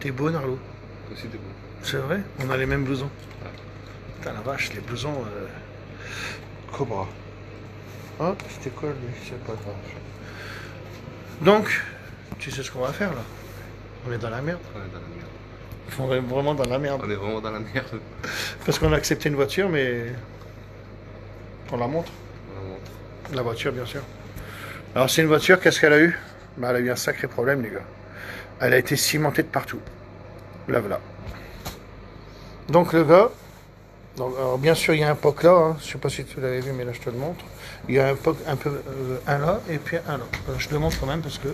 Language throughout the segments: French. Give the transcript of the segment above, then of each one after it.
T'es beau, Narlo. Toi aussi, t'es beau. C'est vrai? On a les mêmes blousons. Ouais. Putain, la vache, les blousons... Cobra. Oh, c'était quoi, lui? C'est pas grave. Donc, tu sais ce qu'on va faire, là? On est dans la merde. On est dans la merde. On est vraiment dans la merde. On est vraiment dans la merde. Parce qu'on a accepté une voiture, mais... On la montre. On la montre. La voiture, bien sûr. Alors, c'est une voiture, qu'est-ce qu'elle a eu? Bah, elle a eu un sacré problème, les gars. Elle a été cimentée de partout. Là, voilà. Donc, le gars... Donc, alors, bien sûr, il y a un POC là. Hein. Je ne sais pas si tu l'avais vu, mais là, je te le montre. Il y a un POC un là et puis un là. Je te le montre quand même parce que...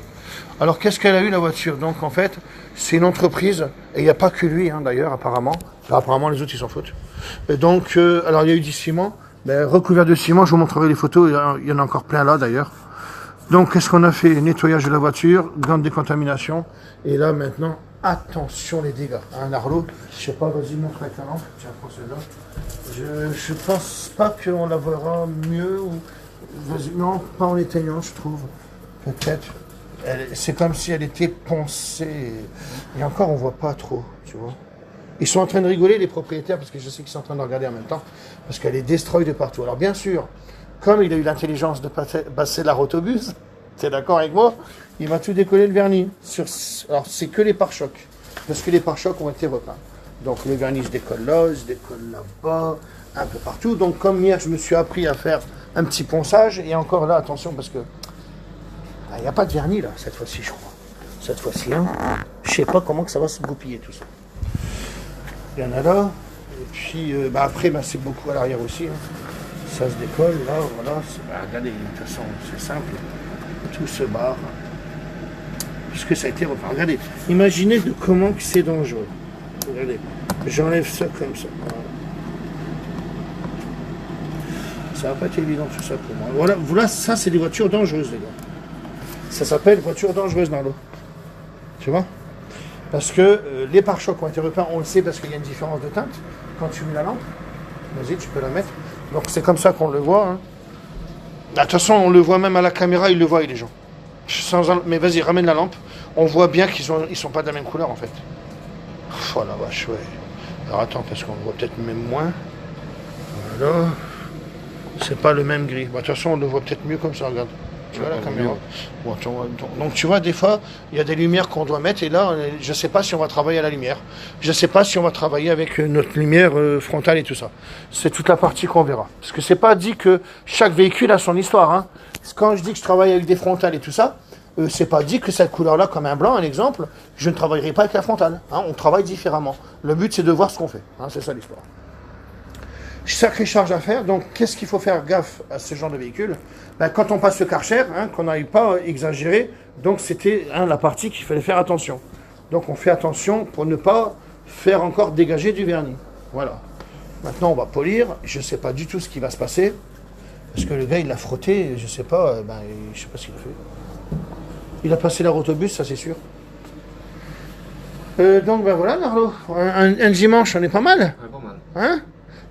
Alors, qu'est-ce qu'elle a eu, la voiture? Donc, en fait, c'est une entreprise. Et il n'y a pas que lui, hein, d'ailleurs, apparemment. Enfin, apparemment, les autres, ils s'en foutent. Et donc, alors, il y a eu du ciment. Ben, recouvert de ciment, je vous montrerai les photos. Il y en a encore plein là, d'ailleurs. Donc, qu'est-ce qu'on a fait? Nettoyage de la voiture, grande décontamination. Et là, maintenant, attention les dégâts. Un Arlo, je sais pas, vas-y, montre avec la lampe. Tiens, prends celle-là. Je pense pas qu'on la verra mieux. Ou... Vas-y, non, pas en éteignant, je trouve. Peut-être. C'est comme si elle était poncée. Et encore, on voit pas trop, tu vois. Ils sont en train de rigoler, les propriétaires, parce que je sais qu'ils sont en train de regarder en même temps. Parce qu'elle est destroy de partout. Alors, bien sûr, comme il a eu l'intelligence de passer la rotobus, t'es d'accord avec moi? Il m'a tout décollé le vernis. Alors, c'est que les pare-chocs. Parce que les pare-chocs ont été repeints. Donc, le vernis se décolle là, se décolle là-bas, un peu partout. Donc, comme hier, je me suis appris à faire un petit ponçage. Et encore là, attention, parce que il n'y a pas de vernis, là, cette fois-ci, je crois. Cette fois-ci, hein. Je sais pas comment que ça va se goupiller, tout ça. Il y en a là. Et puis, après, c'est beaucoup à l'arrière aussi. Hein. Ça se décolle, là, voilà. Regardez, de toute façon, c'est simple. Tout se barre. Puisque ça a été repeint. Regardez, imaginez de comment que c'est dangereux. Regardez, j'enlève ça comme ça. Ça va pas être évident tout ça pour moi. Voilà, ça c'est des voitures dangereuses, les gars. Ça s'appelle voiture dangereuse dans l'eau. Tu vois? Parce que les pare-chocs ont été repeints, on le sait parce qu'il y a une différence de teinte. Quand tu mets la lampe, vas-y, tu peux la mettre. Donc c'est comme ça qu'on le voit. Hein. De toute façon, on le voit même à la caméra, ils le voient, les gens. Mais vas-y, ramène la lampe. On voit bien qu'ils sont pas de la même couleur, en fait. Oh la vache, ouais. Alors attends, parce qu'on le voit peut-être même moins. Voilà. C'est pas le même gris. De toute façon, on le voit peut-être mieux comme ça, regarde. Tu vois la caméra? Bon, donc tu vois, des fois, il y a des lumières qu'on doit mettre, et là, je sais pas si on va travailler à la lumière. Je sais pas si on va travailler avec notre lumière frontale et tout ça. C'est toute la partie qu'on verra. Parce que c'est pas dit que chaque véhicule a son histoire. Hein. Quand je dis que je travaille avec des frontales et tout ça, c'est pas dit que cette couleur-là, comme un blanc, un exemple, je ne travaillerai pas avec la frontale. Hein. On travaille différemment. Le but, c'est de voir ce qu'on fait. Hein. C'est ça l'histoire. Sacrée charge à faire, donc qu'est-ce qu'il faut faire gaffe à ce genre de véhicule? Quand on passe le Karcher, qu'on n'aille pas exagérer, donc c'était la partie qu'il fallait faire attention. Donc on fait attention pour ne pas faire encore dégager du vernis. Voilà. Maintenant on va polir, je ne sais pas du tout ce qui va se passer, parce que le gars il l'a frotté, je ne sais pas, je sais pas ce qu'il a fait. Il a passé la rotobus, ça c'est sûr. Donc voilà, Narlo, un dimanche on est pas mal. Ouais, pas mal. Hein?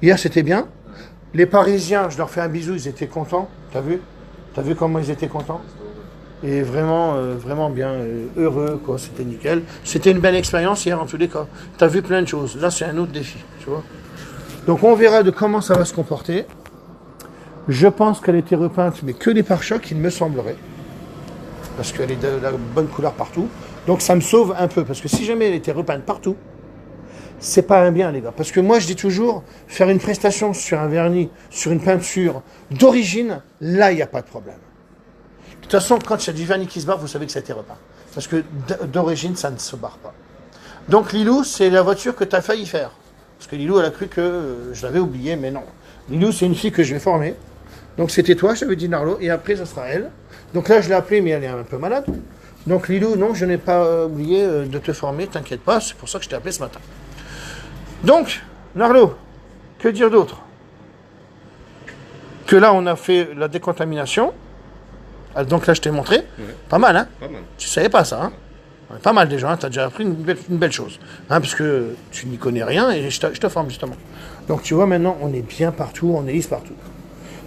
Hier, c'était bien. Ouais. Les Parisiens, je leur fais un bisou, ils étaient contents. T'as vu? T'as vu comment ils étaient contents? Et vraiment, vraiment bien, heureux, quoi. C'était nickel. C'était une belle expérience hier, en tous les cas. T'as vu plein de choses. Là, c'est un autre défi, tu vois. Donc, on verra de comment ça va se comporter. Je pense qu'elle était repeinte, mais que les pare-chocs, il me semblerait. Parce qu'elle est de la bonne couleur partout. Donc, ça me sauve un peu. Parce que si jamais elle était repeinte partout, c'est pas un bien, les gars. Parce que moi, je dis toujours, faire une prestation sur un vernis, sur une peinture d'origine, là, il n'y a pas de problème. De toute façon, quand il y a du vernis qui se barre, vous savez que ça a été repeint. Parce que d'origine, ça ne se barre pas. Donc, Lilou, c'est la voiture que tu as failli faire. Parce que Lilou, elle a cru que je l'avais oublié, mais non. Lilou, c'est une fille que je vais former. Donc, c'était toi, j'avais dit Narlo, et après, ça sera elle. Donc là, je l'ai appelée, mais elle est un peu malade. Donc, Lilou, non, je n'ai pas oublié de te former, t'inquiète pas, c'est pour ça que je t'ai appelé ce matin. Donc, Narlo, que dire d'autre? Que là, on a fait la décontamination. Donc là, je t'ai montré. Ouais. Pas mal, hein? Pas mal. Tu savais pas ça, hein? Ouais, pas mal déjà, hein? Tu as déjà appris une belle chose. Hein? Parce que tu n'y connais rien et je te forme justement. Donc tu vois, maintenant, on est bien partout, on est lisse partout.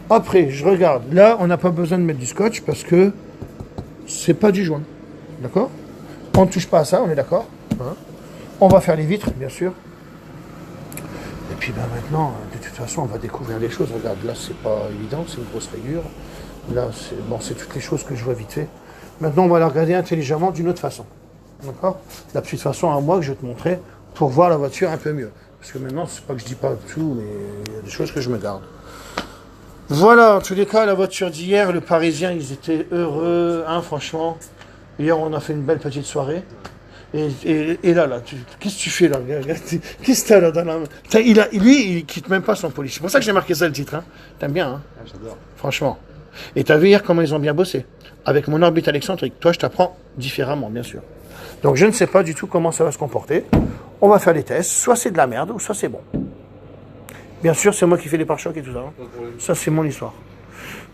Après, je regarde. Là, on n'a pas besoin de mettre du scotch parce que c'est pas du joint. D'accord? On ne touche pas à ça, on est d'accord? Hein? On va faire les vitres, bien sûr. Et puis ben, maintenant, de toute façon, on va découvrir des choses. Regarde, là, c'est pas évident, c'est une grosse rayure. Là, c'est toutes les choses que je vois vite fait. Maintenant, on va la regarder intelligemment d'une autre façon. D'accord? La petite façon à moi que je vais te montrer pour voir la voiture un peu mieux. Parce que maintenant, c'est pas que je dis pas tout, mais il y a des choses que je me garde. Voilà, en tous les cas, la voiture d'hier, le Parisien, ils étaient heureux, hein, franchement. Hier, on a fait une belle petite soirée. Et là, qu'est-ce que tu fais là? Qu'est-ce que t'as là dans la main? Lui, il quitte même pas son police. C'est pour ça que j'ai marqué ça le titre. Hein. T'aimes bien, hein? Ah, j'adore. Franchement. Et t'as vu hier comment ils ont bien bossé. Avec mon orbite excentrique. Toi, je t'apprends différemment, bien sûr. Donc, je ne sais pas du tout comment ça va se comporter. On va faire les tests. Soit c'est de la merde, ou soit c'est bon. Bien sûr, c'est moi qui fais les pare-chocs et tout ça. Hein. Ça, c'est mon histoire.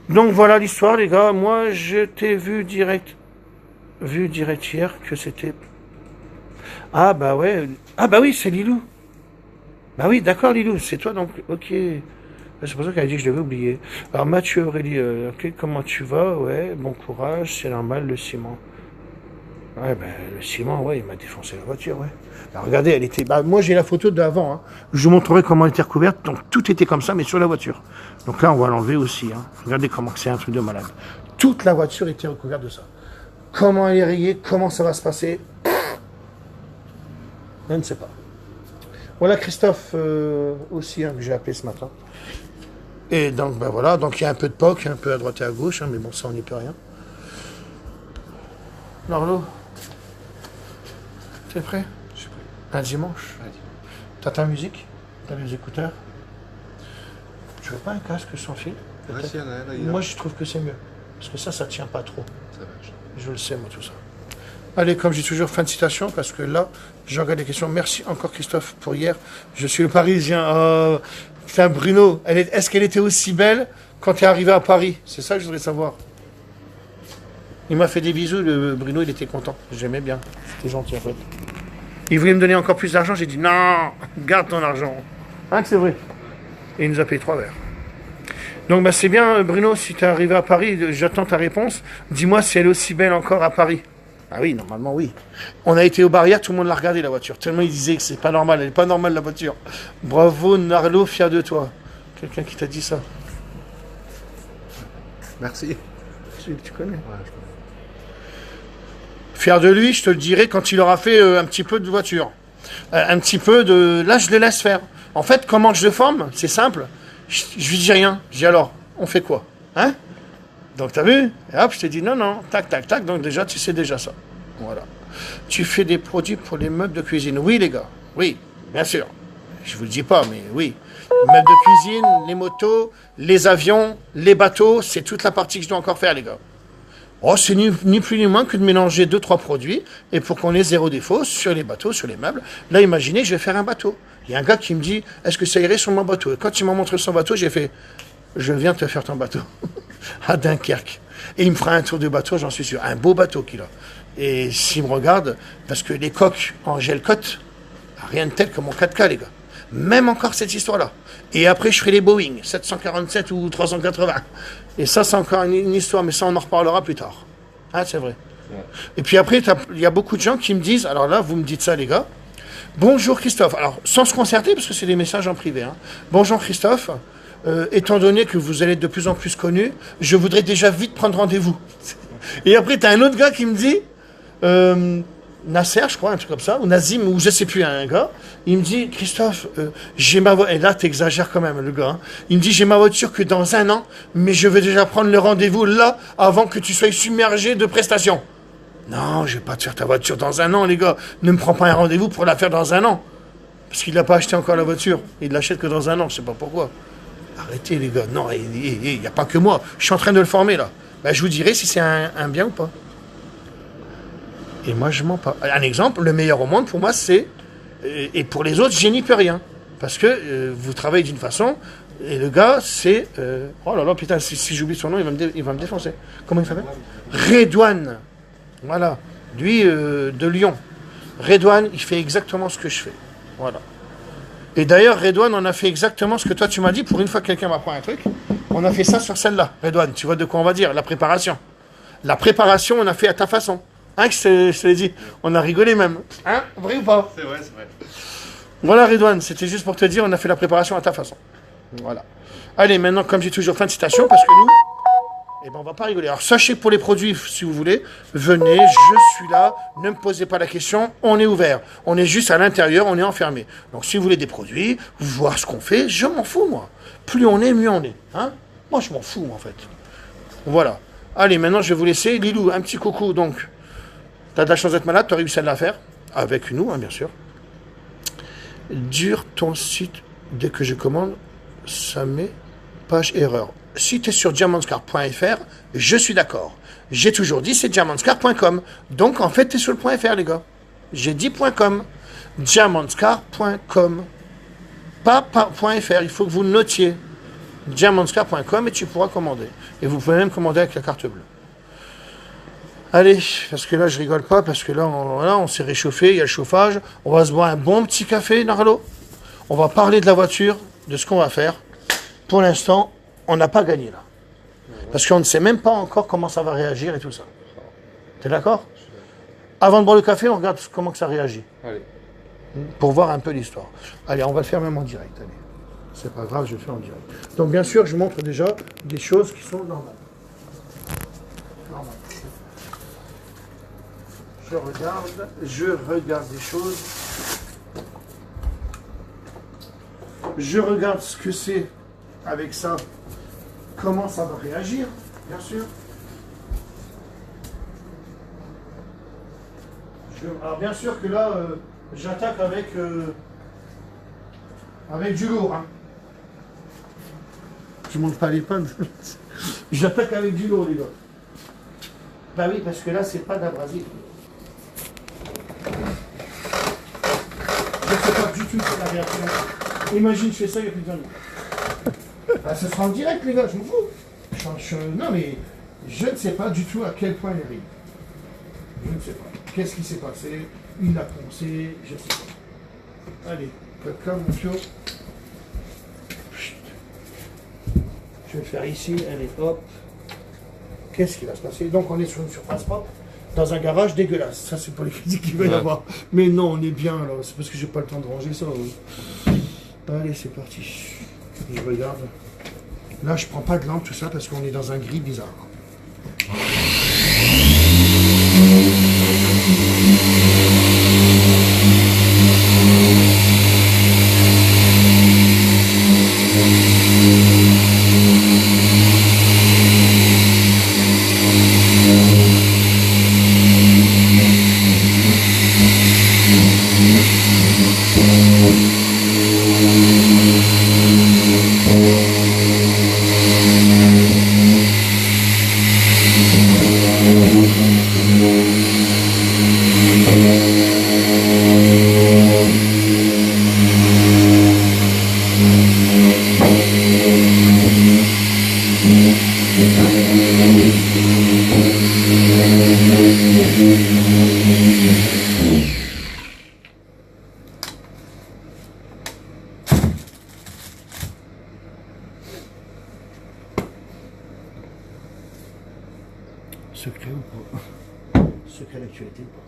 Donc, voilà l'histoire, les gars. Moi, je t'ai vu direct hier que c'était... Ah, bah ouais. Ah, bah oui, c'est Lilou. Bah oui, d'accord, Lilou. C'est toi, donc. Ok. C'est pour ça qu'elle a dit que je devais oublier. Alors, Mathieu Aurélie, ok, comment tu vas? Ouais, bon courage, c'est normal, le ciment. Ouais, ben, le ciment, ouais, il m'a défoncé la voiture, ouais. Bah, regardez, elle était... Bah, moi, j'ai la photo d'avant, hein. Je vous montrerai comment elle était recouverte. Donc, tout était comme ça, mais sur la voiture. Donc là, on va l'enlever aussi, hein. Regardez comment c'est un truc de malade. Toute la voiture était recouverte de ça. Comment elle est rayée? Comment ça va se passer? Je ne sais pas. Voilà Christophe aussi, hein, que j'ai appelé ce matin. Et donc, ben voilà, donc il y a un peu de POC, un peu à droite et à gauche, hein, mais bon, ça, on n'y peut rien. Norlo, t'es prêt? Je suis prêt. Un dimanche? Allez. T'as ta musique? T'as les écouteurs? Tu veux pas un casque sans fil? Ouais, si, y en a un, là, il y a. Moi, je trouve que c'est mieux. Parce que ça tient pas trop. Ça va, Je le sais, moi, tout ça. Allez, comme j'ai toujours, fin de citation, parce que là, je regarde les questions. Merci encore, Christophe, pour hier. Je suis le Parisien. Putain, Bruno, est-ce qu'elle était aussi belle quand tu es arrivé à Paris? C'est ça que je voudrais savoir. Il m'a fait des bisous, le Bruno, il était content. J'aimais bien. C'était gentil, en fait. Il voulait me donner encore plus d'argent. J'ai dit, non, garde ton argent. Hein, que c'est vrai. Et il nous a payé 3 verres. Donc, bah, c'est bien, Bruno, si tu es arrivé à Paris, j'attends ta réponse. Dis-moi si elle est aussi belle encore à Paris. Ah oui, normalement, oui. On a été aux barrières, tout le monde l'a regardé, la voiture. Tellement ils disaient que c'est pas normal, elle est pas normale, la voiture. Bravo, Narlo, fier de toi. Quelqu'un qui t'a dit ça? Merci. Celui que tu connais. Ouais, je connais. Fier de lui, je te le dirai quand il aura fait un petit peu de voiture. Un petit peu de... Là, je le laisse faire. En fait, comment je le forme? C'est simple. Je lui dis rien. Je dis alors, on fait quoi? Hein? Donc, t'as vu? Et hop, je t'ai dit non, non, tac, tac, tac. Donc, déjà, tu sais déjà ça. Voilà. Tu fais des produits pour les meubles de cuisine. Oui, les gars. Oui, bien sûr. Je vous le dis pas, mais oui. Les meubles de cuisine, les motos, les avions, les bateaux, c'est toute la partie que je dois encore faire, les gars. Oh, c'est ni plus ni moins que de mélanger 2-3 produits et pour qu'on ait 0 défaut sur les bateaux, sur les meubles. Là, imaginez, je vais faire un bateau. Il y a un gars qui me dit, est-ce que ça irait sur mon bateau? Et quand il m'a montré son bateau, j'ai fait, je viens te faire ton bateau. À Dunkerque. Et il me fera un tour de bateau, j'en suis sûr. Un beau bateau qu'il a. Et s'il me regarde, parce que les coques en gel cote, rien de tel que mon 4K, les gars. Même encore cette histoire-là. Et après, je ferai les Boeing, 747 ou 380. Et ça, c'est encore une histoire, mais ça, on en reparlera plus tard. Ah, c'est vrai. Ouais. Et puis après, il y a beaucoup de gens qui me disent, alors là, vous me dites ça, les gars. Bonjour Christophe. Alors, sans se concerter, parce que c'est des messages en privé. Hein. Bonjour Christophe. Étant donné que vous allez être de plus en plus connu, je voudrais déjà vite prendre rendez-vous. Et après, tu as un autre gars qui me dit, Nasser, je crois, un truc comme ça, ou Nazim, ou je sais plus, un gars, il me dit, Christophe, j'ai ma voiture, et là, t'exagères quand même, le gars, hein. Il me dit, j'ai ma voiture que dans 1 an, mais je vais déjà prendre le rendez-vous là, avant que tu sois submergé de prestations. Non, je vais pas te faire ta voiture dans 1 an, les gars. Ne me prends pas un rendez-vous pour la faire dans 1 an. Parce qu'il n'a pas acheté encore la voiture. Il l'achète que dans 1 an, je sais pas pourquoi. Arrêtez les gars, non, il n'y a pas que moi, je suis en train de le former là. Ben, je vous dirai si c'est un bien ou pas. Et moi je mens pas. Un exemple, le meilleur au monde pour moi c'est, et pour les autres je n'y peux rien. Parce que vous travaillez d'une façon, et le gars c'est, oh là là putain, si j'oublie son nom il va me défoncer. Comment il s'appelle? Redouane. Voilà, lui de Lyon. Redouane, il fait exactement ce que je fais. Voilà. Et d'ailleurs, Redouane, on a fait exactement ce que toi tu m'as dit. Pour une fois que quelqu'un m'apprend un truc, on a fait ça sur celle-là. Redouane, tu vois de quoi on va dire? La préparation. La préparation, on a fait à ta façon. Hein, que je te l'ai dit. On a rigolé même. Hein, vrai ou pas? C'est vrai, c'est vrai. Voilà, Redouane, c'était juste pour te dire, on a fait la préparation à ta façon. Voilà. Allez, maintenant, comme j'ai toujours fin de citation, parce que nous, eh ben, on va pas rigoler. Alors, sachez que pour les produits, si vous voulez, venez, je suis là, ne me posez pas la question, on est ouvert. On est juste à l'intérieur, on est enfermé. Donc, si vous voulez des produits, voir ce qu'on fait, je m'en fous, moi. Plus on est, mieux on est. Hein? Moi, je m'en fous, en fait. Voilà. Allez, maintenant, je vais vous laisser. Lilou, un petit coucou. Donc, tu as de la chance d'être malade, tu as réussi à la faire. Avec nous, hein, bien sûr. Dure ton site dès que je commande, ça met page erreur. Si tu es sur diamondscar.fr, je suis d'accord. J'ai toujours dit c'est diamondscar.com. Donc en fait tu es sur le .fr les gars. J'ai dit .com. Diamondscar.com. Pas .fr, il faut que vous le notiez. Diamondscar.com et tu pourras commander. Et vous pouvez même commander avec la carte bleue. Allez, parce que là je rigole pas, parce que là on s'est réchauffé, il y a le chauffage. On va se boire un bon petit café, Narlo. On va parler de la voiture, de ce qu'on va faire. Pour l'instant, on n'a pas gagné là. Parce qu'on ne sait même pas encore comment ça va réagir et tout ça. T'es d'accord? Avant de boire le café, on regarde comment que ça réagit. Allez. Pour voir un peu l'histoire. Allez, on va le faire même en direct. Allez. C'est pas grave, je le fais en direct. Donc bien sûr, je montre déjà des choses qui sont normales. Je regarde des choses. Je regarde ce que c'est avec ça. Comment ça va réagir, bien sûr. Alors bien sûr que là, j'attaque avec du lourd. Hein. Je monte pas les pannes. J'attaque avec du lourd, les gars. Bah oui, parce que là, c'est pas d'abrasif. Je ne sais pas du tout c'est la réaction. Imagine, je fais ça, il n'y a plus de 20 minutes. Bah, ce sera en direct, les gars, je m'en fous. Non, mais je ne sais pas du tout à quel point il arrive. Je ne sais pas. Qu'est-ce qui s'est passé? Il a poncé, je ne sais pas. Allez, comme mon fio. Je vais le faire ici, allez, hop. Qu'est-ce qui va se passer? Donc, on est sur une surface propre, dans un garage dégueulasse. Ça, c'est pour les critiques qu'il va y avoir. Mais non, on est bien, là. C'est parce que j'ai pas le temps de ranger ça. Oui. Allez, c'est parti. Je regarde. Là, je prends pas de lampe, tout ça, parce qu'on est dans un gris bizarre. Secret ou pas? Secret d'actualité ou pas?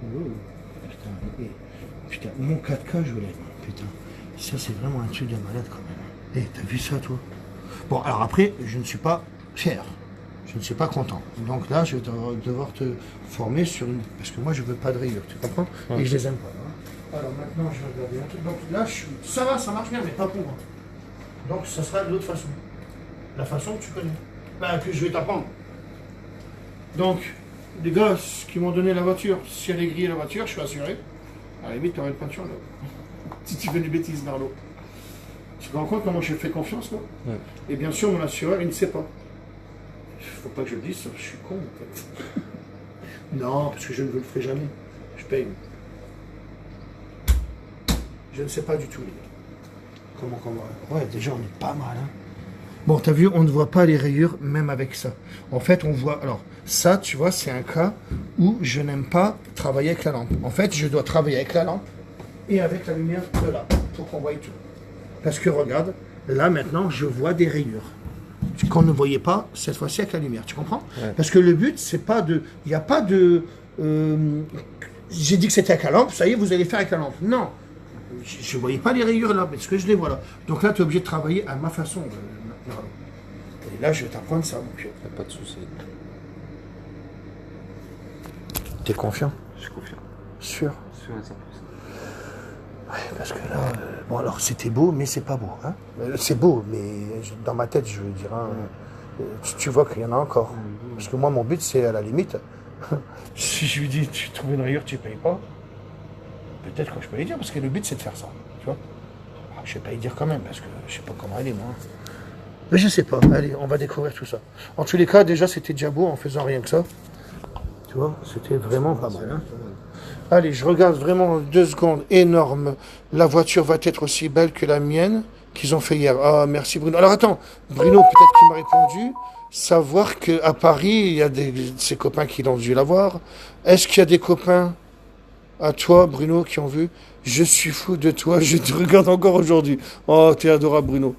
Oh, putain, putain, mon 4K je l'ai. Putain, ça c'est vraiment un truc de malade quand même. T'as vu ça toi? Bon, alors après, je ne suis pas fier. Je ne suis pas content. Donc là, je vais devoir te former sur une... Parce que moi, je veux pas de rayures, tu comprends? Et je les aime pas. Hein. Alors maintenant, je vais regarder un truc. Donc là, ça va, ça marche bien, mais pas pour moi. Donc ça sera de l'autre façon. La façon que tu connais. Bah, que je vais t'apprendre. Donc, les gars qui m'ont donné la voiture, si elle est grillée la voiture, je suis assuré. À la limite, tu auras une peinture là. Si tu fais du bêtise, Narlo. Tu te rends compte comment je fais confiance là? Ouais. Et bien sûr, mon assureur, il ne sait pas. Faut pas que je le dise, je suis con en fait. Non, parce que je ne le ferai jamais. Je paye. Je ne sais pas du tout, les gars. Comment. Ouais, déjà, on est pas mal. Hein. Bon, t'as vu, on ne voit pas les rayures, même avec ça. En fait, on voit... Alors, ça, tu vois, c'est un cas où je n'aime pas travailler avec la lampe. En fait, je dois travailler avec la lampe et avec la lumière de là, pour qu'on voie tout. Parce que, regarde, là, maintenant, je vois des rayures. qu'on ne voyait pas cette fois-ci avec la lumière. Tu comprends? Ouais. Parce que le but, c'est pas de... Il n'y a pas de... j'ai dit que c'était avec la lampe, ça y est, vous allez faire avec la lampe. Non. Je ne voyais pas les rayures là, parce que je les vois là. Donc là, tu es obligé de travailler à ma façon. Et là, je vais t'apprendre ça, mon pied. Pas de soucis. T'es confiant? Je suis confiant. Sûr? Sûr à 100%. Ouais, parce que là, bon alors c'était beau, mais c'est pas beau. Hein, c'est beau, mais dans ma tête, je veux dire, hein, tu vois qu'il y en a encore. Parce que moi, mon but, c'est à la limite, si je lui dis, tu trouves une rayure, tu ne payes pas, peut-être que je peux lui dire, parce que le but, c'est de faire ça. Tu vois, je ne vais pas y dire quand même, parce que je ne sais pas comment elle est, moi. Mais je sais pas, allez, on va découvrir tout ça. En tous les cas, déjà, c'était déjà beau en faisant rien que ça. Tu vois, c'était vraiment pas mal. Hein. Allez, je regarde vraiment 2 secondes, énorme. La voiture va être aussi belle que la mienne qu'ils ont fait hier. Ah, merci Bruno. Alors attends, Bruno peut-être qui m'a répondu, savoir qu'à Paris, il y a ses copains qui l'ont dû la voir. Est-ce qu'il y a des copains à toi, Bruno, qui ont vu? Je suis fou de toi, je te regarde encore aujourd'hui. Oh, t'es adorable, Bruno.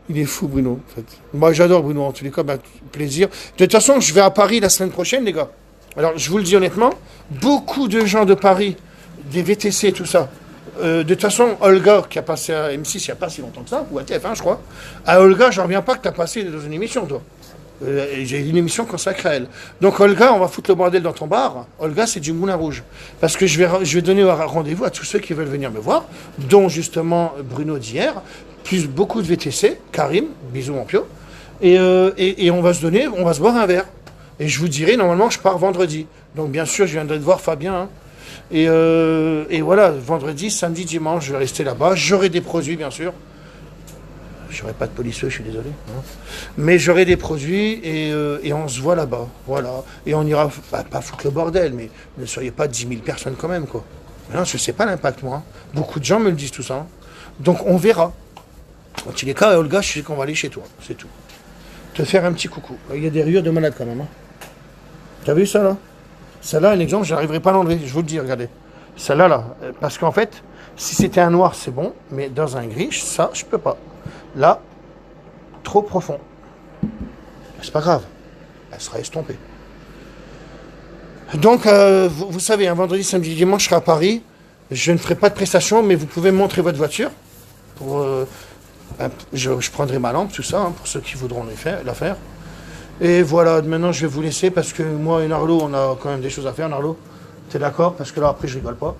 Il est fou, Bruno, en fait. Moi, j'adore Bruno, en tous les cas, ben, plaisir. De toute façon, je vais à Paris la semaine prochaine, les gars. Alors, je vous le dis honnêtement, beaucoup de gens de Paris, des VTC, tout ça. De toute façon, Olga, qui a passé à M6 il n'y a pas si longtemps que ça, ou à TF1, je crois. À Olga, je ne reviens pas que tu as passé dans une émission, toi. J'ai une émission consacrée à elle. Donc, Olga, on va foutre le bordel dans ton bar. Olga, c'est du Moulin Rouge. Parce que je vais donner un rendez-vous à tous ceux qui veulent venir me voir, dont justement Bruno d'hier, plus beaucoup de VTC, Karim, bisous mon pio. Et on va se boire un verre. Et je vous dirai, normalement, je pars vendredi. Donc, bien sûr, je viendrai de voir Fabien. Hein. Et voilà, vendredi, samedi, dimanche, je vais rester là-bas. J'aurai des produits, bien sûr. J'aurai pas de policiers, je suis désolé. Hein. Mais j'aurai des produits et on se voit là-bas. Voilà. Et on ira, pas foutre le bordel, mais ne soyez pas 10 000 personnes quand même, quoi. Non, je sais pas l'impact, moi. Hein. Beaucoup de gens me le disent tout ça. Hein. Donc, on verra. Dans tous les cas, Olga, je sais qu'on va aller chez toi. C'est tout. Te faire un petit coucou. Il y a des rayures de malade quand même. Hein. T'as vu ça là? Celle-là, un exemple, je n'arriverai pas à l'enlever, je vous le dis, regardez. Celle-là, là, parce qu'en fait, si c'était un noir, c'est bon, mais dans un gris, ça, je peux pas. Là, trop profond. C'est pas grave, elle sera estompée. Donc, vous savez, un vendredi, samedi, dimanche, je serai à Paris. Je ne ferai pas de prestation, mais vous pouvez me montrer votre voiture. Je prendrai ma lampe, tout ça, hein, pour ceux qui voudront la faire. Et voilà, maintenant je vais vous laisser parce que moi et Narlo, on a quand même des choses à faire, Narlo. T'es d'accord? Parce que là, après, je rigole pas.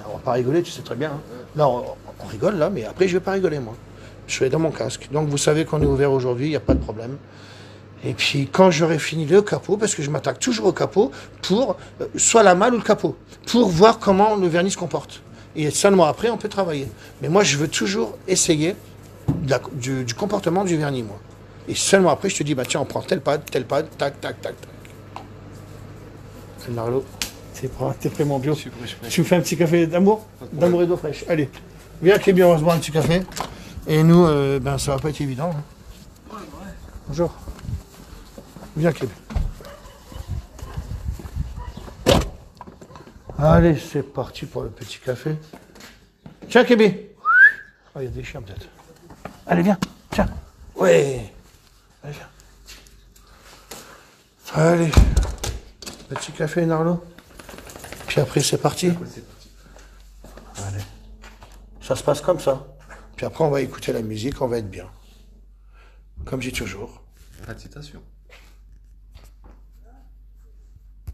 On va pas rigoler, tu sais très bien. Hein. Là, on rigole, là, mais après, je vais pas rigoler, moi. Je suis dans mon casque. Donc, vous savez qu'on est ouvert aujourd'hui, il n'y a pas de problème. Et puis, quand j'aurai fini le capot, parce que je m'attaque toujours au capot, pour soit la malle ou le capot, pour voir comment le vernis se comporte. Et seulement après, on peut travailler. Mais moi, je veux toujours essayer du comportement du vernis, moi. Et seulement après, je te dis, bah tiens, on prend tel pad, tac, tac, tac, tac. Narlo, t'es prêt, mon bio? Je suis prêt. Tu me fais un petit café d'amour? D'amour et d'eau fraîche. Allez, viens, Kébi, on va se boire un petit café. Et nous, ben, ça va pas être évident. Hein. Ouais. Bonjour. Viens, Kébi. Allez, c'est parti pour le petit café. Tiens, Kébi. Oh, il y a des chiens, peut-être. Allez, viens. Tiens. Ouais. Allez, viens. Allez. Petit café, Narlo. Puis après, c'est parti. Allez. Ça se passe comme ça. Puis après, on va écouter la musique, on va être bien. Comme j'ai toujours. Pas de citation.